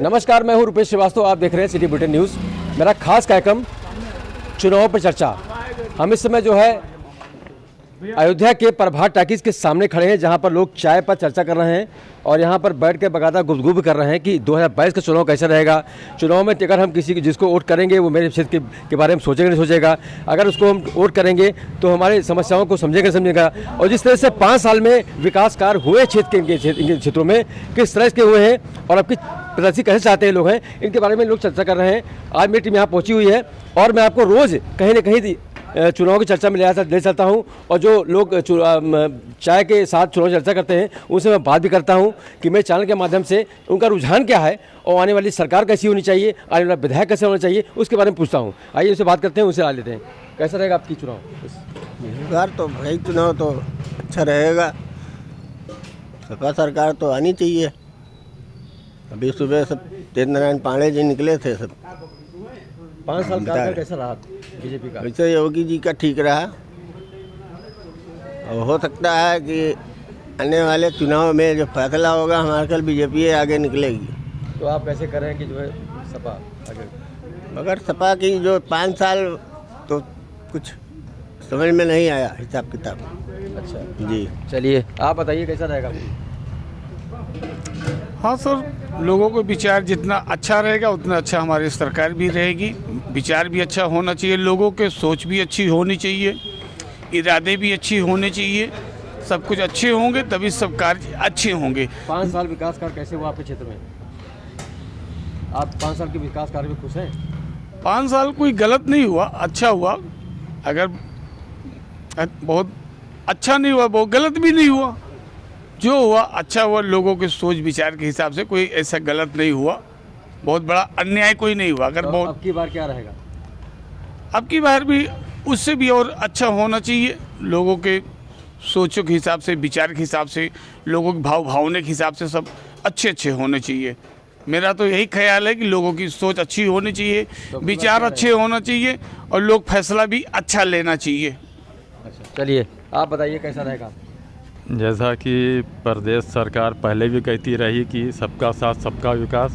नमस्कार, मैं हूं रुपेश श्रीवास्तव। आप देख रहे हैं सिटी बुलेटिन न्यूज़। मेरा खास कार्यक्रम चुनाव पर चर्चा। हम इस समय जो है अयोध्या के प्रभात टॉकीज के सामने खड़े हैं, जहां पर लोग चाय पर चर्चा कर रहे हैं और यहां पर बैठ के बाकायदा गुफ्तगू भी कर रहे हैं कि 2022 का चुनाव कैसा रहेगा। चुनाव में अगर हम किसी जिसको वोट करेंगे वो मेरे क्षेत्र के बारे में सोचेगा नहीं सोचेगा, अगर उसको हम वोट करेंगे तो हमारी समस्याओं को समझेगा। और जिस तरह से 5 साल में विकास कार्य हुए क्षेत्र के क्षेत्रों में किस तरह के हुए हैं और आपकी प्रदर्शन कैसे चाहते हैं लोग हैं, इनके बारे में लोग चर्चा कर रहे हैं। आज मेरी टीम यहाँ पहुँची हुई है और मैं आपको रोज़ कहीं ना कहीं चुनाव की चर्चा में ले चलता हूं और जो लोग चाय के साथ चुनाव चर्चा करते हैं उनसे मैं बात भी करता हूं कि मेरे चैनल के माध्यम से उनका रुझान क्या है और आने वाली सरकार कैसी होनी चाहिए, आने वाला विधायक कैसे होना चाहिए, उसके बारे में पूछता हूं। आइए उनसे बात करते हैं, उनसे आ लेते हैं। कैसा रहेगा आपकी चुनाव? इस बार तो भाई चुनाव तो अच्छा रहेगा। सपा सरकार तो आनी चाहिए। अभी सुबह सब तेज नारायण पांडे जी निकले थे सब। 5 साल का कैसा रहा बीजेपी का? वैसे योगी जी का ठीक रहा और हो सकता है कि आने वाले चुनाव में जो फैसला होगा हमारे कल बीजेपी आगे निकलेगी। तो आप कैसे करें कि जो है सपा आगे? मगर सपा की जो 5 साल तो कुछ समझ में नहीं आया हिसाब किताब। अच्छा जी, चलिए आप बताइए कैसा रहेगा? हाँ सर, लोगों को विचार जितना अच्छा रहेगा उतना अच्छा हमारी सरकार भी रहेगी। विचार भी अच्छा होना चाहिए, लोगों के सोच भी अच्छी होनी चाहिए, इरादे भी अच्छी होने चाहिए। सब कुछ अच्छे होंगे तभी सब कार्य अच्छे होंगे। 5 साल विकास कार्य कैसे हुआ आपके क्षेत्र में? आप 5 साल के विकास कार्य में खुश हैं? 5 साल कोई गलत नहीं हुआ, अच्छा हुआ। अगर बहुत अच्छा नहीं हुआ, बहुत गलत भी नहीं हुआ। जो हुआ अच्छा हुआ, लोगों के सोच विचार के हिसाब से कोई ऐसा गलत नहीं हुआ, बहुत बड़ा अन्याय कोई नहीं हुआ। अगर बहुत अब की बार क्या रहेगा? अब की बार भी उससे भी और अच्छा होना चाहिए। लोगों के सोचों के हिसाब से, विचार के हिसाब से, लोगों के भावना के हिसाब से सब अच्छे होने चाहिए। मेरा तो यही ख्याल है कि लोगों की सोच अच्छी होनी चाहिए, विचार अच्छे होना चाहिए और लोग फैसला भी अच्छा लेना चाहिए। अच्छा, चलिए आप बताइए कैसा रहेगा? जैसा कि प्रदेश सरकार पहले भी कहती रही कि सबका साथ सबका विकास,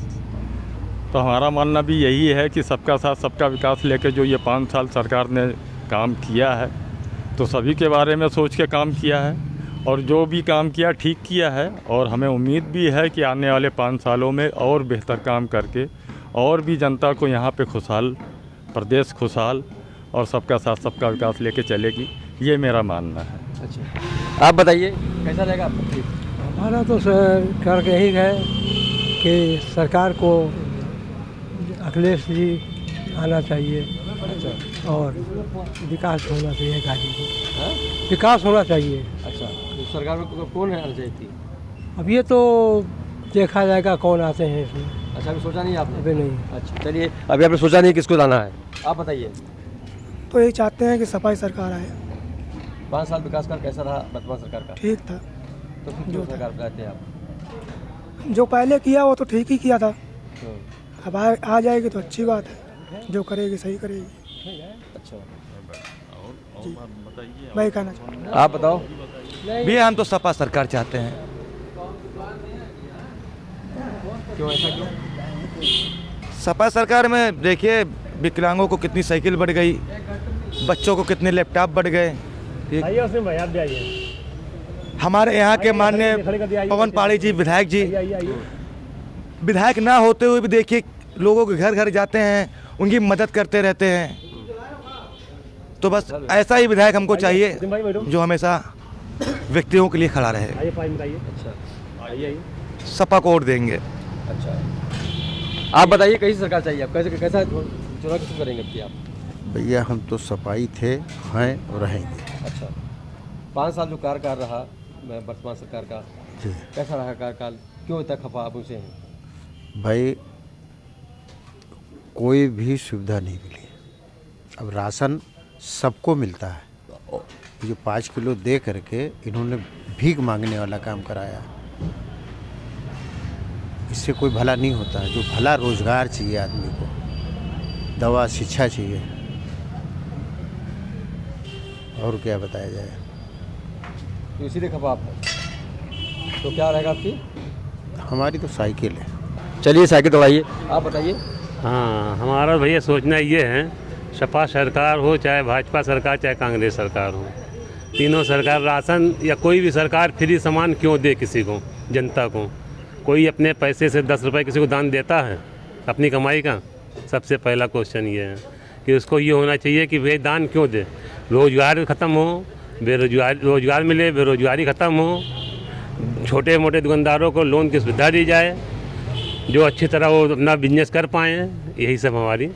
तो हमारा मानना भी यही है कि सबका साथ सबका विकास लेकर जो ये 5 साल सरकार ने काम किया है तो सभी के बारे में सोच के काम किया है और जो भी काम किया ठीक किया है। और हमें उम्मीद भी है कि आने वाले 5 सालों में और बेहतर काम करके और भी जनता को यहाँ पे खुशहाल, प्रदेश खुशहाल और सबका साथ सबका विकास लेके चलेगी, ये मेरा मानना है। अच्छा, आप बताइए कैसा रहेगा आपका? हमारा तो सरकार का यही है कि सरकार को अखिलेश जी आना चाहिए। अच्छा, और विकास होना चाहिए गाजीपुर। हाँ? विकास होना चाहिए। अच्छा, तो सरकार में कौन है आना चाहिए थी? अब ये तो देखा जाएगा कौन आते हैं इसमें। अच्छा, अभी सोचा नहीं आपने? अभी नहीं। अच्छा, चलिए अभी आपने सोचा नहीं किसको लाना है, आप बताइए। तो यही चाहते हैं कि सफाई सरकार आए। 5 साल विकास कार्य कैसा रहा वर्तमान सरकार का? ठीक था, तो फिर जो सरकार चाहते हैं आप? जो पहले किया वो तो ठीक ही किया था। तो अब आ जाएगी तो अच्छी बात है, जो करेगी सही करेगी। अच्छा, वही कहना चाहूँगा। आप बताओ। भी हम तो सपा सरकार चाहते हैं। क्यों, ऐसा क्यों? सपा सरकार में देखिए विकलांगों को कितनी साइकिल बढ़ गई, बच्चों को कितने लैपटॉप बढ़ गए। हमारे यहाँ के माननीय पवन पाड़ी जी विधायक जी, विधायक ना होते हुए भी देखिए लोगों के घर घर जाते हैं, उनकी मदद करते रहते हैं। तो बस ऐसा ही विधायक हमको चाहिए जो हमेशा व्यक्तियों के लिए खड़ा रहे। सपा को वोट देंगे। अच्छा, आप बताइए कैसी सरकार चाहिए आप? कैसा चुनाव किसको करेंगे अब की आप? भैया हम तो सपाई थे, हैं और रहेंगे। अच्छा, 5 साल जो कार्यकाल रहा वर्तमान सरकार का, जी कैसा रहा कार्यकाल? क्यों इतना खफा आप उनसे हैं? भाई, कोई भी सुविधा नहीं मिली। अब राशन सबको मिलता है, जो 5 किलो दे करके इन्होंने भीख मांगने वाला काम कराया। इससे कोई भला नहीं होता है। जो भला रोजगार चाहिए आदमी को, दवा शिक्षा चाहिए, और क्या बताया जाए। तो इसीलिए खपा आप, तो क्या रहेगा आपकी? हमारी तो साइकिल है। चलिए साइकिल दौड़ाइए, आप बताइए। हाँ, हमारा भैया सोचना ये है, सपा सरकार हो चाहे भाजपा सरकार चाहे कांग्रेस सरकार हो, तीनों सरकार राशन या कोई भी सरकार फ्री सामान क्यों दे किसी को, जनता को? कोई अपने पैसे से 10 रुपये किसी को दान देता है अपनी कमाई का? सबसे पहला क्वेश्चन ये है कि उसको ये होना चाहिए कि भाई दान क्यों दे। रोज़गार ख़त्म हो, रोज़गार मिले, बेरोज़गारी ख़त्म हो, छोटे मोटे दुकानदारों को लोन की सुविधा दी जाए, जो अच्छी तरह वो अपना बिजनेस कर पाएँ। यही सब हमारी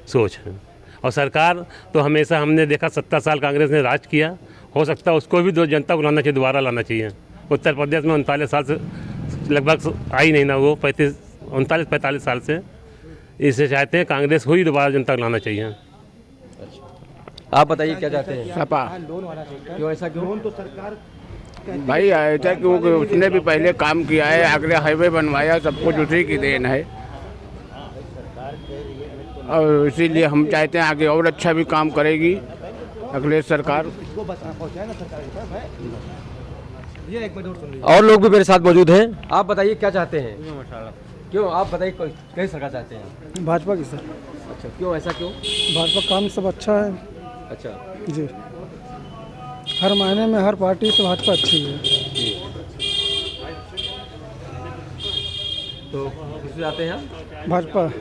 सोच है। और सरकार तो हमेशा हमने देखा 70 साल कांग्रेस ने राज किया, हो सकता है उसको भी दो जनता को लाना चाहिए, दोबारा लाना चाहिए। उत्तर प्रदेश में 39 साल से लगभग आई नहीं ना, वो 39-45 साल से। इसे चाहते हैं कांग्रेस को ही दोबारा जनता को लाना चाहिए। आप बताइए क्या चाहते हैं? सपा। क्यों, ऐसा क्यों? भाई ऐसा क्योंकि उसने भी पहले काम किया है, आगरे हाईवे बनवाया, सब कुछ उसी की देन है, और इसीलिए हम चाहते हैं आगे और अच्छा भी काम करेगी अखिलेश सरकार। और लोग भी मेरे साथ मौजूद हैं, आप बताइए क्या चाहते हैं? क्यों, आप बताइए कई सरकार चाहते हैं? भाजपा की सर। अच्छा, क्यों, ऐसा क्यों? भाजपा काम सब अच्छा है अच्छा जी, हर महीने में हर पार्टी से भाजपा अच्छी है। तो किस जाते हैं आप? भाजपा।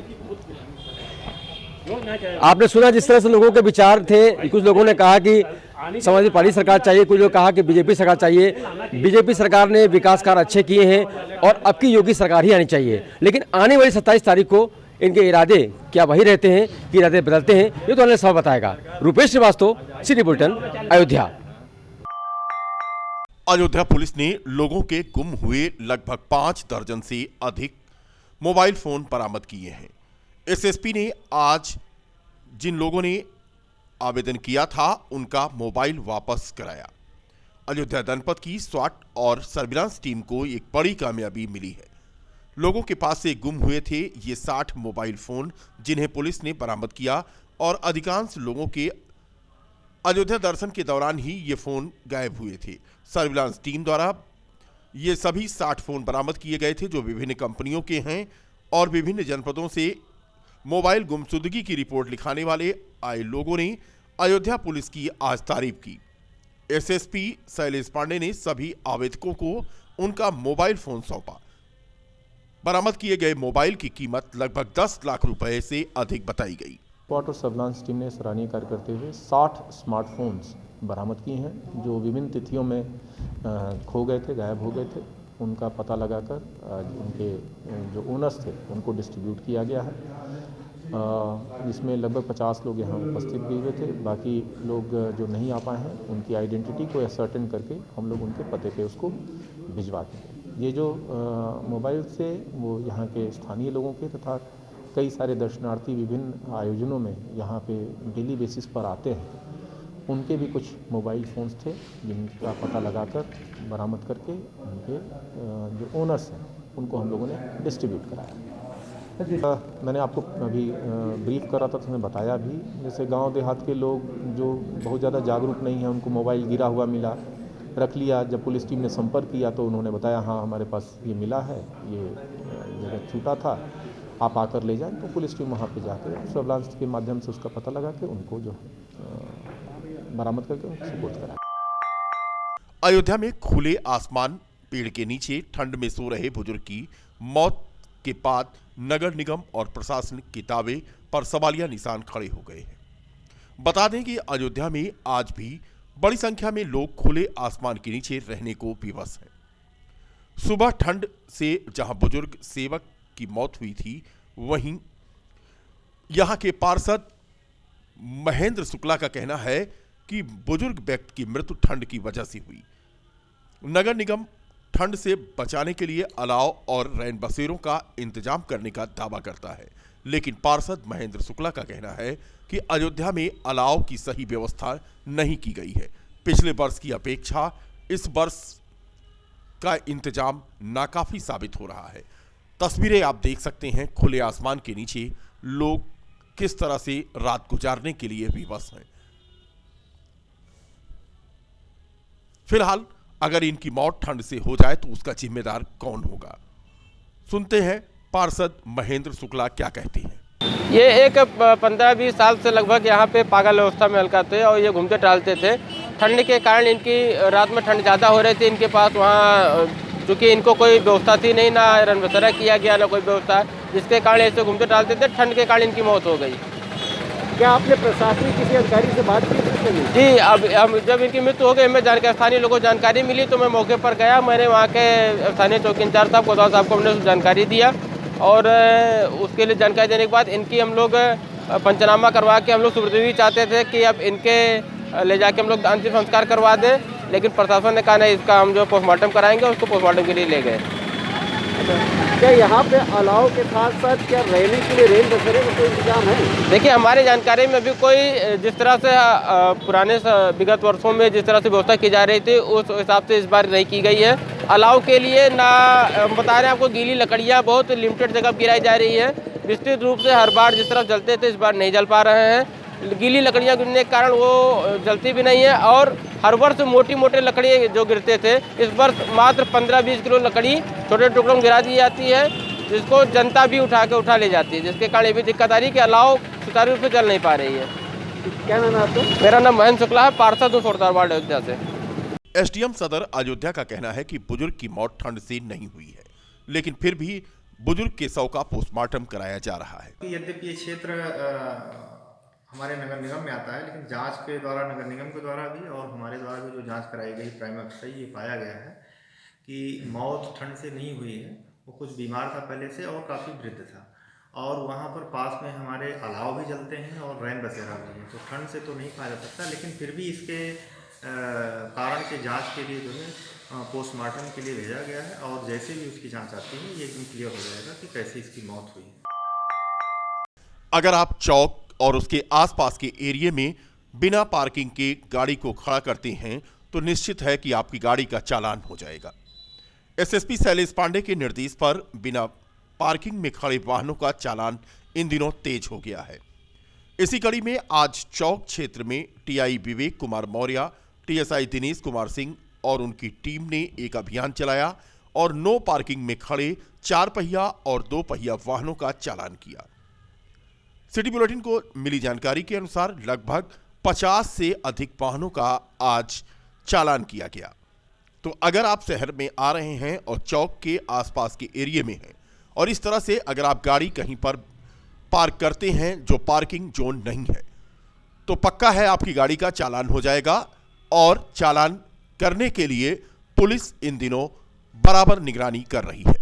आपने सुना जिस तरह से लोगों के विचार थे, कुछ लोगों ने कहा कि समाजवादी पार्टी सरकार चाहिए, कुछ लोग कहा कि बीजेपी सरकार चाहिए। बीजेपी सरकार ने विकास कार्य अच्छे किए हैं और अब की योगी सरकार ही आनी चाहिए, लेकिन आने वाली 27 तारीख को इनके इरादे क्या वही रहते हैं कि इरादे बदलते हैं, ये तो अगले समय बताएगा। Rupesh Srivastava, city bulletin, Ayodhya. Ayodhya police ने लोगों के गुम हुए लगभग 5 दर्जन से अधिक मोबाइल फोन बरामद किए हैं। एसएसपी ने आज जिन लोगों ने आवेदन किया था उनका मोबाइल वापस कराया। अयोध्या जनपद की स्वाट और सर्विलांस टीम को एक बड़ी कामयाबी मिली है। लोगों के पास से गुम हुए थे ये 60 मोबाइल फोन, जिन्हें पुलिस ने बरामद किया, और अधिकांश लोगों के अयोध्या दर्शन के दौरान ही ये फोन गायब हुए थे। सर्विलांस टीम द्वारा ये सभी 60 फोन बरामद किए गए थे, जो विभिन्न कंपनियों के हैं, और विभिन्न जनपदों से मोबाइल गुमशुदगी की रिपोर्ट लिखाने वाले आए लोगों ने अयोध्या पुलिस की आज तारीफ की। एसएसपी शैलेश पांडे ने सभी आवेदकों को उनका मोबाइल फोन सौंपा। बरामद किए गए मोबाइल की कीमत लगभग 10 लाख रुपए से अधिक बताई गई। स्वाट और सर्विलांस टीम ने सराहनीय कार्य करते हुए 60 स्मार्टफोन्स बरामद किए हैं, जो विभिन्न तिथियों में खो गए थे, गायब हो गए थे। उनका पता लगाकर उनके जो ओनर्स थे उनको डिस्ट्रीब्यूट किया गया है। इसमें लगभग 50 लोग यहाँ उपस्थित भी हुए थे। बाकी लोग जो नहीं आ पाए हैं उनकी आइडेंटिटी को असर्टेन करके हम लोग उनके पते पे उसको भिजवा देंगे। ये जो मोबाइल से वो यहाँ के स्थानीय लोगों के तथा कई सारे दर्शनार्थी विभिन्न आयोजनों में यहाँ पे डेली बेसिस पर आते हैं, उनके भी कुछ मोबाइल फ़ोन्स थे जिनका पता लगाकर बरामद करके उनके जो ओनर्स हैं उनको हम लोगों ने डिस्ट्रीब्यूट कराया। मैंने आपको अभी ब्रीफ करा था तो मैंने बताया भी, जैसे गांव देहात के लोग जो बहुत ज़्यादा जागरूक नहीं हैं, उनको मोबाइल गिरा हुआ मिला, रख लिया। जब पुलिस टीम ने संपर्क किया तो उन्होंने बताया हाँ हमारे पास ये मिला है, ये जगह छूटा था, आप आकर ले जाएं। तो पुलिस टीम वहाँ पे जाकर सर्विलांस के माध्यम से उसका पता लगा के उनको जो बरामद करके सुपुर्द कराया। अयोध्या में खुले आसमान पेड़ के नीचे ठंड में सो रहे बुजुर्ग की मौत के बाद नगर निगम और प्रशासन की दावे पर सवालिया निशान खड़े हो गए हैं। बता दें कि अयोध्या में आज भी बड़ी संख्या में लोग खुले आसमान के नीचे रहने को विवश हैं। सुबह ठंड से जहां बुजुर्ग सेवक की मौत हुई थी, वहीं यहां के पार्षद महेंद्र शुक्ला का कहना है कि बुजुर्ग व्यक्ति की मृत्यु ठंड की वजह से हुई। नगर निगम ठंड से बचाने के लिए अलाव और रैन बसेरों का इंतजाम करने का दावा करता है, लेकिन पार्षद महेंद्र शुक्ला का कहना है कि अयोध्या में अलाव की सही व्यवस्था नहीं की गई है। पिछले वर्ष की अपेक्षा इस वर्ष का इंतजाम नाकाफी साबित हो रहा है। तस्वीरें आप देख सकते हैं, खुले आसमान के नीचे लोग किस तरह से रात गुजारने के लिए विवश हैं। फिलहाल अगर इनकी मौत ठंड से हो जाए तो उसका जिम्मेदार कौन होगा? सुनते हैं पार्षद महेंद्र शुक्ला क्या कहते हैं। ये एक 15-20 साल से लगभग यहाँ पे पागल अवस्था में हल्का थे और ये घूमते टहलते थे। ठंड के कारण इनकी रात में ठंड ज़्यादा हो रही थी। इनके पास वहाँ चूँकि इनको कोई व्यवस्था थी नहीं, ना रन बसेरा किया गया, ना कोई व्यवस्था, जिसके कारण ऐसे घूमते टहलते थे। ठंड के कारण इनकी मौत हो गई। क्या आपने प्रशासनिक किसी अधिकारी से बात की? जी, अब जब इनकी मृत्यु हो गई, हमें स्थानीय लोगों को जानकारी मिली तो मैं मौके पर गया। मैंने वहाँ के स्थानीय चौकी इंचार्ज साहब कोतवाल साहब को हमने जानकारी दिया और उसके लिए जानकारी देने के बाद इनकी हम लोग पंचनामा करवा के हम लोग सुपुर्दगी चाहते थे कि अब इनके ले जाके हम लोग अंतिम संस्कार करवा दें, लेकिन प्रशासन ने कहा नहीं, इसका हम जो पोस्टमार्टम कराएंगे, उसको पोस्टमार्टम के लिए ले गए। क्या यहाँ पे अलाव के साथ साथ क्या रैली के लिए रेल बसेरे का कोई इंतजाम है? देखिए, हमारी जानकारी में अभी कोई जिस तरह से पुराने विगत वर्षों में जिस तरह से व्यवस्था की जा रही थी उस हिसाब से इस बार नहीं की गई है। अलाव के लिए ना बता रहे हैं आपको, गीली लकड़ियाँ बहुत लिमिटेड जगह गिराई जा रही है। विस्तृत रूप से हर बार जिस तरफ जलते थे इस बार नहीं जल पा रहे हैं। गीली लकड़ियाँ गिरने के कारण वो जलती भी नहीं है और हर वर्ष मोटी लकड़ी जो गिरते थे, इस वर्ष मात्र 15-20 किलो लकड़ी छोटे टुकड़ों में गिरा दी जाती है, जिसको जनता भी उठा ले जाती है, जिसके कारण ये भी दिक्कत आ रही है कि अलाव सुचारू रूप से चल नहीं पा रही है। क्या नाम है आपका? मेरा नाम महेंद्र शुक्ला है, पार्षद हूँ फोर्टार वार्ड अयोध्या से। एसडीएम सदर अयोध्या का कहना है कि बुजुर्ग की मौत ठंड से नहीं हुई है, लेकिन फिर भी बुजुर्ग के शव का पोस्टमार्टम कराया जा रहा है। यद्यपि ये क्षेत्र हमारे नगर निगम में आता है, लेकिन जांच के द्वारा नगर निगम के द्वारा भी और हमारे द्वारा भी जो जांच कराई गई प्राइमा फेसी ये पाया गया है कि मौत ठंड से नहीं हुई है। वो कुछ बीमार था पहले से और काफ़ी वृद्ध था और वहाँ पर पास में हमारे अलाव भी जलते हैं और रैन बसेरा भी है, तो ठंड से तो नहीं पाया जा सकता, लेकिन फिर भी इसके कारण के जाँच के लिए जो है पोस्टमार्टम के लिए भेजा गया है और जैसे भी उसकी जाँच आती है ये एकदम क्लियर हो जाएगा कि कैसे इसकी मौत हुई है। अगर आप चौक और उसके आसपास के एरिया में बिना पार्किंग के गाड़ी को खड़ा करते हैं तो निश्चित है कि आपकी गाड़ी का चालान हो जाएगा। एसएसपी शैलेश पांडे के निर्देश पर बिना पार्किंग में खड़े वाहनों का चालान इन दिनों तेज हो गया है। इसी कड़ी में आज चौक क्षेत्र में टीआई विवेक कुमार मौर्य, टीएसआई दिनेश कुमार सिंह और उनकी टीम ने एक अभियान चलाया और नो पार्किंग में खड़े 4 पहिया और 2 पहिया वाहनों का चालान किया। सिटी बुलेटिन को मिली जानकारी के अनुसार लगभग 50 से अधिक वाहनों का आज चालान किया गया। तो अगर आप शहर में आ रहे हैं और चौक के आसपास के एरिया में हैं और इस तरह से अगर आप गाड़ी कहीं पर पार्क करते हैं जो पार्किंग जोन नहीं है, तो पक्का है आपकी गाड़ी का चालान हो जाएगा और चालान करने के लिए पुलिस इन दिनों बराबर निगरानी कर रही है।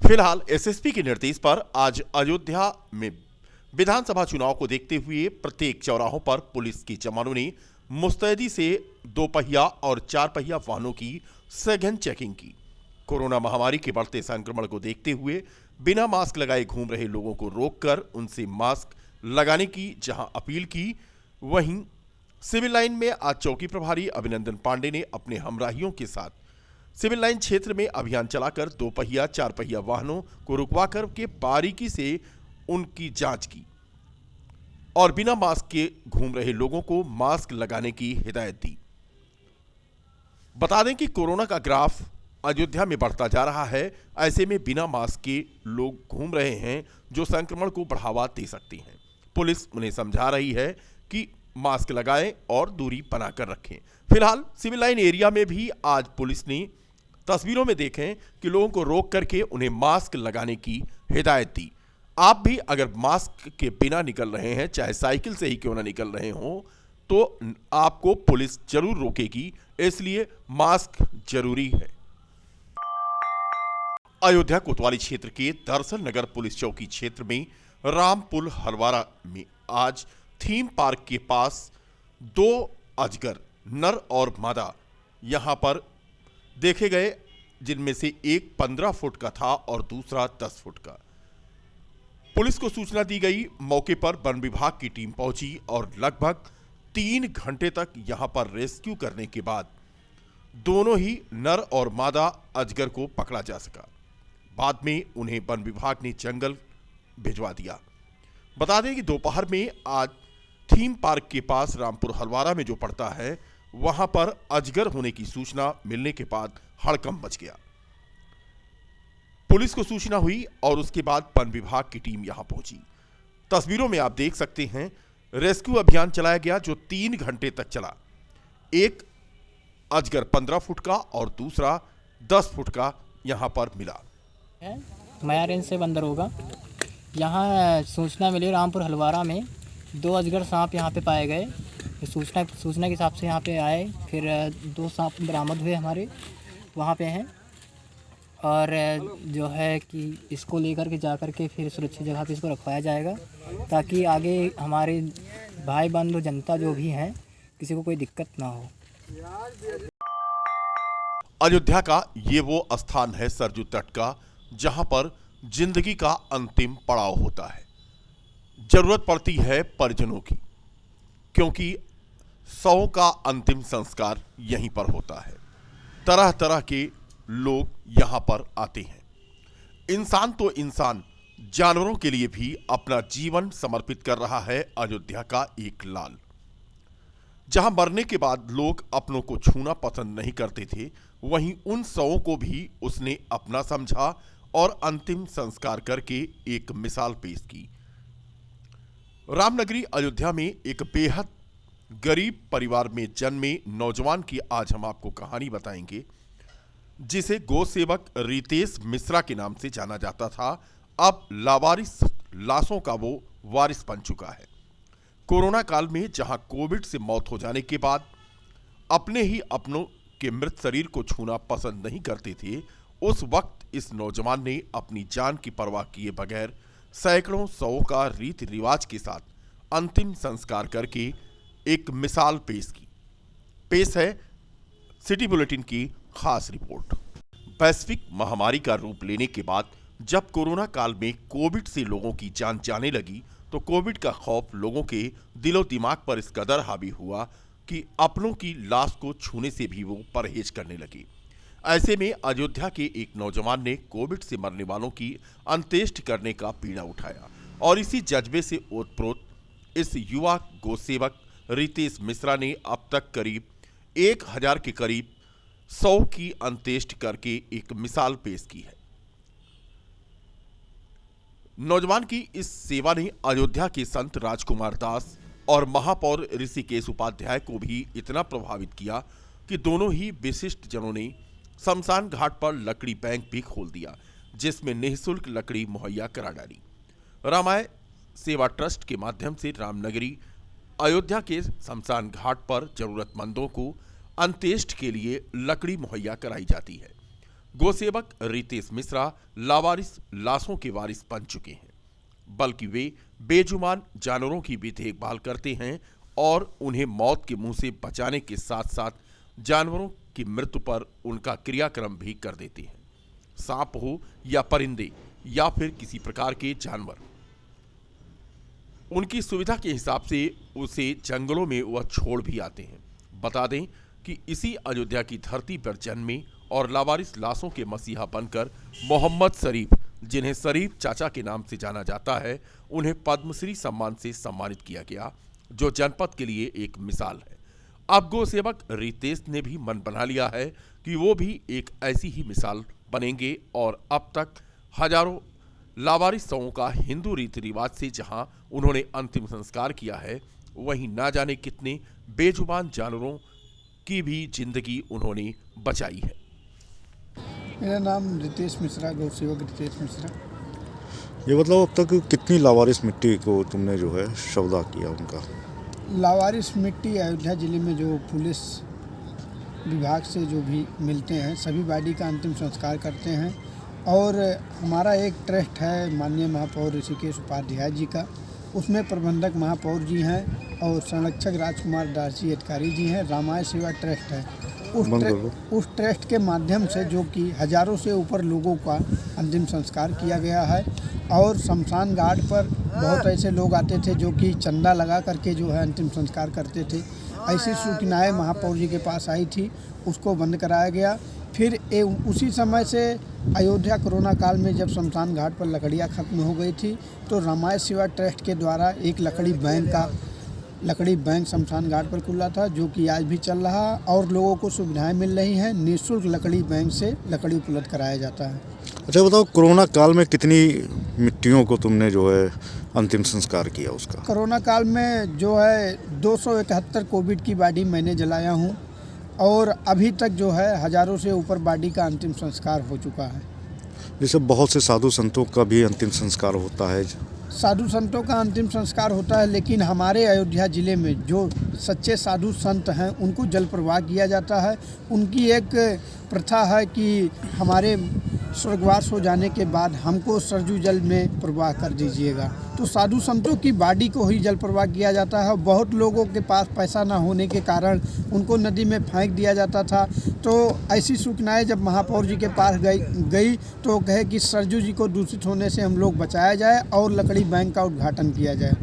फिलहाल एसएसपी के निर्देश पर आज अयोध्या में विधानसभा चुनाव को देखते हुए प्रत्येक चौराहों पर पुलिस के जवानों ने मुस्तैदी से 2 पहिया और 4 पहिया वाहनों की सघन चेकिंग की। कोरोना महामारी के बढ़ते संक्रमण को देखते हुए बिना मास्क लगाए घूम रहे लोगों को रोककर उनसे मास्क लगाने की जहां अपील की, वहीं सिविल लाइन में आज चौकी प्रभारी अभिनंदन पांडे ने अपने हमराहियों के साथ सिविल लाइन क्षेत्र में अभियान चलाकर 2 पहिया 4 पहिया वाहनों को रुकवाकर के बारीकी से उनकी जांच की और बिना मास्क के घूम रहे लोगों को मास्क लगाने की हिदायत दी। बता दें कि कोरोना का ग्राफ अयोध्या में बढ़ता जा रहा है, ऐसे में बिना मास्क के लोग घूम रहे हैं जो संक्रमण को बढ़ावा दे सकते हैं। पुलिस उन्हें समझा रही है कि मास्क लगाएं और दूरी बनाकर रखें। फिलहाल सिविल लाइन एरिया में भी आज पुलिस ने तस्वीरों में देखें कि लोगों को रोक करके उन्हें मास्क लगाने की हिदायत दी। आप भी अगर मास्क के बिना निकल रहे हैं, चाहे साइकिल से ही क्यों ना निकल रहे हों, तो आपको पुलिस जरूर रोकेगी, इसलिए मास्क जरूरी है। अयोध्या कोतवाली क्षेत्र के दरअसल नगर पुलिस चौकी क्षेत्र में रामपुर हलवारा में आज थीम पार्क के पास 2 अजगर नर और मादा यहां पर देखे गए, जिनमें से एक 15 फुट का था और दूसरा 10 फुट का। पुलिस को सूचना दी गई, मौके पर वन विभाग की टीम पहुंची और लगभग 3 घंटे तक यहां पर रेस्क्यू करने के बाद दोनों ही नर और मादा अजगर को पकड़ा जा सका। बाद में उन्हें वन विभाग ने जंगल भिजवा दिया। बता दें कि दोपहर में आज थीम पार्क के पास रामपुर हलवारा में जो पड़ता है, वहां पर अजगर होने की सूचना मिलने के बाद हड़कंप मच गया। पुलिस को सूचना हुई और उसके बाद वन विभाग की टीम यहां पहुंची। तस्वीरों में आप देख सकते हैं रेस्क्यू अभियान चलाया गया जो 3 घंटे तक चला। एक अजगर 15 फुट का और दूसरा 10 फुट का यहां पर मिला। माया रेंज से बंदर होगा। यहाँ सूचना मिली रामपुर हलवारा में 2 अजगर सांप यहाँ पे पाए गए। सूचना के हिसाब से यहाँ पे आए, फिर 2 सांप बरामद हुए हमारे वहाँ पे हैं। और जो है कि इसको लेकर के जा कर के फिर सुरक्षित जगह पे इसको रखवाया जाएगा, ताकि आगे हमारे भाई बंधु जनता जो भी हैं किसी को कोई दिक्कत ना हो। अयोध्या का ये वो स्थान है सरजू तट का, जहां पर जिंदगी का अंतिम पड़ाव होता है। जरूरत पड़ती है परिजनों की, क्योंकि 100 का अंतिम संस्कार यहीं पर होता है। तरह तरह के लोग यहां पर आते हैं। इंसान तो इंसान, जानवरों के लिए भी अपना जीवन समर्पित कर रहा है अयोध्या का एक लाल। जहां मरने के बाद लोग अपनों को छूना पसंद नहीं करते थे, वहीं उन 100 को भी उसने अपना समझा और अंतिम संस्कार करके एक मिसाल पेश की। रामनगरी अयोध्या में एक बेहद गरीब परिवार में जन्मे नौजवान की आज हम आपको कहानी बताएंगे, जिसे गौ सेवक रितेश मिश्रा के नाम से जाना जाता था। अब लावारिस लाशों का वो वारिस बन चुका है। कोरोना काल में जहां कोविड से मौत हो जाने के बाद अपने ही अपनों के मृत शरीर को छूना पसंद नहीं करते थे, उस वक्त इस नौजवान ने अपनी जान की परवाह किए बगैर सैकड़ों 100 का रीति रिवाज के साथ अंतिम संस्कार करके एक मिसाल पेश है सिटी बुलेटिन की खास रिपोर्ट। वैश्विक महामारी का रूप लेने के बाद जब कोरोना काल में कोविड से लोगों की जान जाने लगी, तो कोविड का खौफ लोगों के दिलो दिमाग पर इस कदर हावी हुआ कि अपनों की लाश को छूने से भी वो परहेज करने लगे। ऐसे में अयोध्या के एक नौजवान ने कोविड से मरने वालों की अंत्येष्टि करने का पीड़ा उठाया और इसी जज्बे से ओतप्रोत इस युवा गोसेवक रितेश मिश्रा ने अब तक करीब 1000 के करीब 100 की अंत्येष्टि करके एक मिसाल पेश की है। नौजवान की इस सेवा ने अयोध्या के संत राजकुमार दास और महापौर ऋषिकेश उपाध्याय को भी इतना प्रभावित किया कि दोनों ही विशिष्ट जनों ने शमशान घाट पर लकड़ी बैंक भी खोल दिया, जिसमें निःशुल्क लकड़ी मुहैया करा डाली। रामायण सेवा ट्रस्ट के माध्यम से रामनगरी अयोध्या के शमशान घाट पर जरूरतमंदों को अंत्येष्टि के लिए लकड़ी मुहैया कराई जाती है। गोसेवक रितेश मिश्रा लावारिस लाशों के वारिस बन चुके हैं, बल्कि वे बेजुबान जानवरों की भी देखभाल करते हैं और उन्हें मौत के मुंह से बचाने के साथ साथ जानवरों की मृत्यु पर उनका क्रियाक्रम भी कर देते हैं। सांप हो या परिंदे या फिर किसी प्रकार के जानवर, उनकी सुविधा के हिसाब से उसे जंगलों में वह छोड़ भी आते हैं। बता दें कि इसी अयोध्या की धरती पर जन्मे और लावारिस लाशों के मसीहा बनकर मोहम्मद शरीफ, जिन्हें शरीफ चाचा के नाम से जाना जाता है, उन्हें पद्मश्री सम्मान से सम्मानित किया गया, जो जनपद के लिए एक मिसाल है। अब गोसेवक रितेश ने भी मन बना लिया है कि वो भी एक ऐसी ही मिसाल बनेंगे और अब तक हजारों लावारिस शवों का हिंदू रीति रिवाज से जहां उन्होंने अंतिम संस्कार किया है, वहीं ना जाने कितने बेजुबान जानवरों की भी जिंदगी उन्होंने बचाई है। मेरा नाम रितेश मिश्रा, गौसेवक रितेश मिश्रा। ये मतलब अब तक कितनी लावारिस मिट्टी को तुमने जो है शवदाह किया उनका? लावारिस मिट्टी अयोध्या ज़िले में जो पुलिस विभाग से जो भी मिलते हैं, सभी बॉडी का अंतिम संस्कार करते हैं। और हमारा एक ट्रस्ट है माननीय महापौर ऋषिकेश उपाध्याय जी का, उसमें प्रबंधक महापौर जी हैं और संरक्षक राजकुमार दास जी अधिकारी जी हैं। रामायण सेवा ट्रस्ट है, उस ट्रस्ट के माध्यम से जो कि हजारों से ऊपर लोगों का अंतिम संस्कार किया गया है। और शमशान घाट पर बहुत ऐसे लोग आते थे जो कि चंदा लगा करके जो है अंतिम संस्कार करते थे। ऐसी सूचनाएं महापौर जी के पास आई थी, उसको बंद कराया गया। फिर उसी समय से अयोध्या कोरोना काल में जब शमशान घाट पर लकड़ियाँ खत्म हो गई थी, तो रामायण सेवा ट्रस्ट के द्वारा एक लकड़ी बैंक का लकड़ी बैंक शमशान घाट पर खुला था, जो कि आज भी चल रहा है और लोगों को सुविधाएं मिल रही हैं। निःशुल्क लकड़ी बैंक से लकड़ी उपलब्ध कराया जाता है। अच्छा बताओ, कोरोना काल में कितनी मिट्टियों को तुमने जो है अंतिम संस्कार किया उसका? कोरोना काल में जो है 271 कोविड की बॉडी मैंने जलाया हूँ और अभी तक जो है हज़ारों से ऊपर बॉडी का अंतिम संस्कार हो चुका है। जैसे बहुत से साधु संतों का भी अंतिम संस्कार होता है। साधु संतों का अंतिम संस्कार होता है, लेकिन हमारे अयोध्या ज़िले में जो सच्चे साधु संत हैं उनको जल प्रवाह किया जाता है। उनकी एक प्रथा है कि हमारे स्वर्गवास हो जाने के बाद हमको सरजू जल में प्रवाह कर दीजिएगा, तो साधु संतों की बॉडी को ही जल प्रवाह किया जाता है। बहुत लोगों के पास पैसा ना होने के कारण उनको नदी में फेंक दिया जाता था, तो ऐसी सूचनाएं जब महापौर जी के पास गई तो कहे कि सरजू जी को दूषित होने से हम लोग बचाया जाए और लकड़ी बैंक का उद्घाटन किया जाए।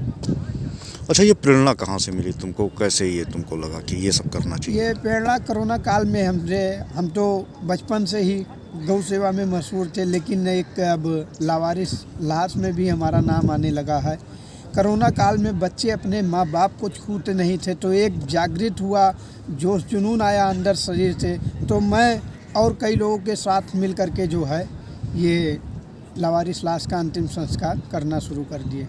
अच्छा, ये प्रेरणा कहाँ से मिली तुमको? कैसे ये तुमको लगा कि ये सब करना चाहिए? ये प्रेरणा कोरोना काल में हम तो बचपन से ही गौ सेवा में मशहूर थे, लेकिन एक अब लावारिस लाश में भी हमारा नाम आने लगा है। कोरोना काल में बच्चे अपने माँ बाप को छूते नहीं थे, तो एक जागृत हुआ, जोश जुनून आया अंदर शरीर से, तो मैं और कई लोगों के साथ मिल कर के जो है ये लावारिस लाश का अंतिम संस्कार करना शुरू कर दिए।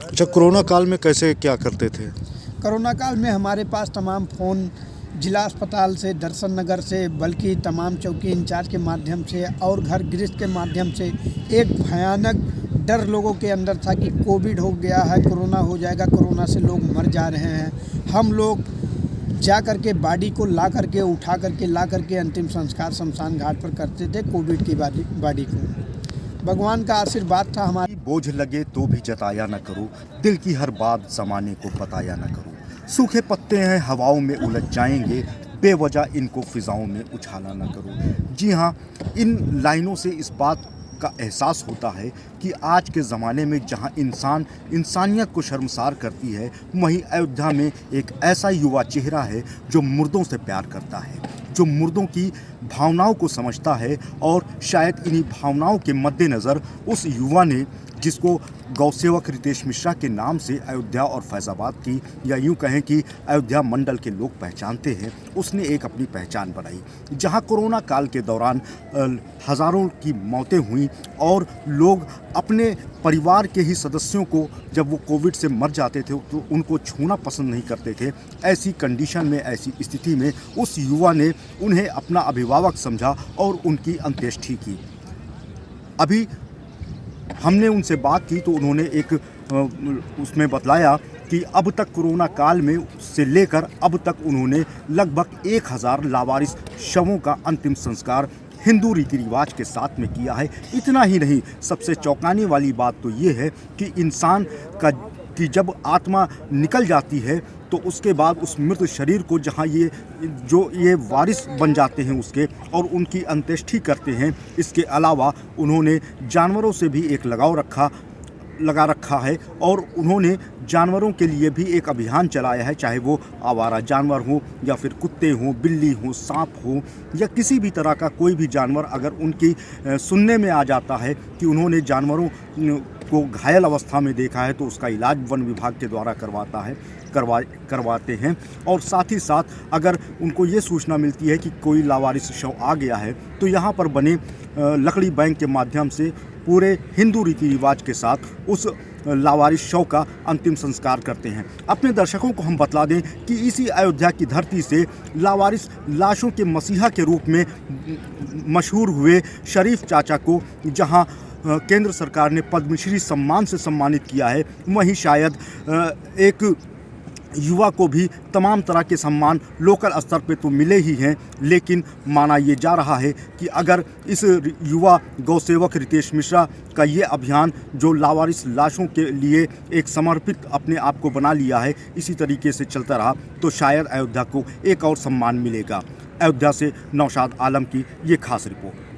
अच्छा, कोरोना काल में कैसे क्या करते थे? कोरोना काल में हमारे पास तमाम फ़ोन जिला अस्पताल से, दर्शन नगर से, बल्कि तमाम चौकी इंचार्ज के माध्यम से और घर गृहस्थ के माध्यम से एक भयानक डर लोगों के अंदर था कि कोविड हो गया है, कोरोना हो जाएगा, कोरोना से लोग मर जा रहे हैं। हम लोग जा करके बॉडी को ला करके उठा करके ला करके अंतिम संस्कार शमशान घाट पर करते थे कोविड की बॉडी को। भगवान का आशीर्वाद था हमारी। बोझ लगे तो भी जताया न करो, दिल की हर बात ज़माने को बताया न करो। सूखे पत्ते हैं हवाओं में उलझ जाएंगे, बेवजह इनको फिजाओं में उछाला न करो। जी हाँ, इन लाइनों से इस बात का एहसास होता है कि आज के ज़माने में जहाँ इंसान इंसानियत को शर्मसार करती है, वहीं अयोध्या में एक ऐसा युवा चेहरा है जो मुर्दों से प्यार करता है, जो मुर्दों की भावनाओं को समझता है। और शायद इन्हीं भावनाओं के मद्देनज़र उस युवा ने, जिसको गौसेवक रितेश मिश्रा के नाम से अयोध्या और फैज़ाबाद की, या यूँ कहें कि अयोध्या मंडल के लोग पहचानते हैं, उसने एक अपनी पहचान बनाई। जहां कोरोना काल के दौरान हज़ारों की मौतें हुई और लोग अपने परिवार के ही सदस्यों को जब वो कोविड से मर जाते थे तो उनको छूना पसंद नहीं करते थे। ऐसी कंडीशन में, ऐसी स्थिति में उस युवा ने उन्हें अपना अभिभावक समझा और उनकी अंत्येष्टि की। अभी हमने उनसे बात की तो उन्होंने एक उसमें बतलाया कि अब तक कोरोना काल में से लेकर अब तक उन्होंने लगभग 1000 लावारिस शवों का अंतिम संस्कार हिंदू रीति रिवाज के साथ में किया है। इतना ही नहीं, सबसे चौंकाने वाली बात तो ये है कि इंसान की जब आत्मा निकल जाती है तो उसके बाद उस मृत शरीर को जहाँ ये वारिस बन जाते हैं उसके, और उनकी अंत्येष्टि करते हैं। इसके अलावा उन्होंने जानवरों से भी एक लगाव लगा रखा है और उन्होंने जानवरों के लिए भी एक अभियान चलाया है, चाहे वो आवारा जानवर हो या फिर कुत्ते हों, बिल्ली हो, सांप हो या किसी भी तरह का कोई भी जानवर अगर उनकी सुनने में आ जाता है कि उन्होंने जानवरों को घायल अवस्था में देखा है तो उसका इलाज वन विभाग के द्वारा करवाते हैं। और साथ ही साथ अगर उनको ये सूचना मिलती है कि कोई लावारिस शव आ गया है तो यहाँ पर बने लकड़ी बैंक के माध्यम से पूरे हिंदू रीति रिवाज के साथ उस लावारिस शव का अंतिम संस्कार करते हैं। अपने दर्शकों को हम बतला दें कि इसी अयोध्या की धरती से लावारिस लाशों के मसीहा के रूप में मशहूर हुए शरीफ चाचा को जहां केंद्र सरकार ने पद्मश्री सम्मान से सम्मानित किया है, वहीं शायद एक युवा को भी तमाम तरह के सम्मान लोकल स्तर पे तो मिले ही हैं, लेकिन माना ये जा रहा है कि अगर इस युवा गौसेवक रितेश मिश्रा का ये अभियान जो लावारिस लाशों के लिए एक समर्पित अपने आप को बना लिया है, इसी तरीके से चलता रहा तो शायद अयोध्या को एक और सम्मान मिलेगा। अयोध्या से नौशाद आलम की ये खास रिपोर्ट।